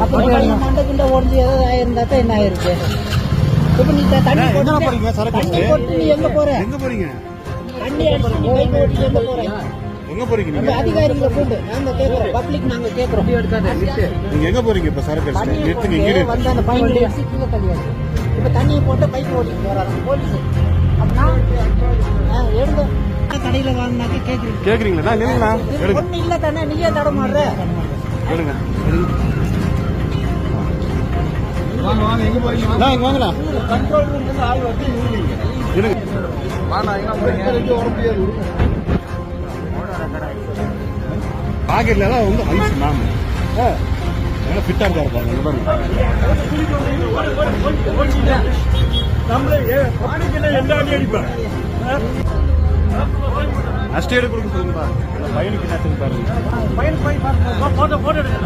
அப்புறம் மண்டக்குள்ள உடஞ்சி ஏதாவது ஆயிருந்தா தான் என்ன ஆயிருக்கு? இப்ப நீ தண்ணி போட்டு நீ எங்க போற? தண்ணி அடிச்சு நீ பைக் ஓட்டி எங்க போற? எங்க போறீங்க நீங்க? அதிகாரிகளை கூண்டு நாங்க கேக்குறோம், பப்ளிக் நாங்க கேக்குறோம். நீங்க எங்க போறீங்க இப்ப? சரக்கு நிறுத்துங்க. இங்க வந்து அந்த பையன் கீழே தள்ளியாச்சு. இப்ப தண்ணியை போட்டு பைக் ஓட்டிட்டு போறாங்க போலீஸ். அப்படின்னா எடுங்க கடையில வாங்கினாக்க கேக்குறீங்களா? இல்லைங்களா? ஒண்ணு இல்ல தானே, நீயே தட மாடுற. எடுங்க. வாங்க எங்க போறீங்க? நான் இங்க வாங்கலாம். கண்ட்ரோல் ரூம்ல இருந்து ஆள் வந்து நில்லுங்க. இருங்க. வாங்க எங்க போறீங்க? ஓட முடியாது. பாக்கெட்ல எல்லாம் வந்து ஐஸ் மேம். நல்லா ஃபிட்டா இருக்காரு பாருங்க. நம்மளே பாணிக்கல என்ன அடி அடிப்பாங்க. அஸ்டேட் கொடுக்க சொல்லுங்க. பையனுக்கு என்ன பாருங்க. பையன் போய் போட்டோ எடுங்க.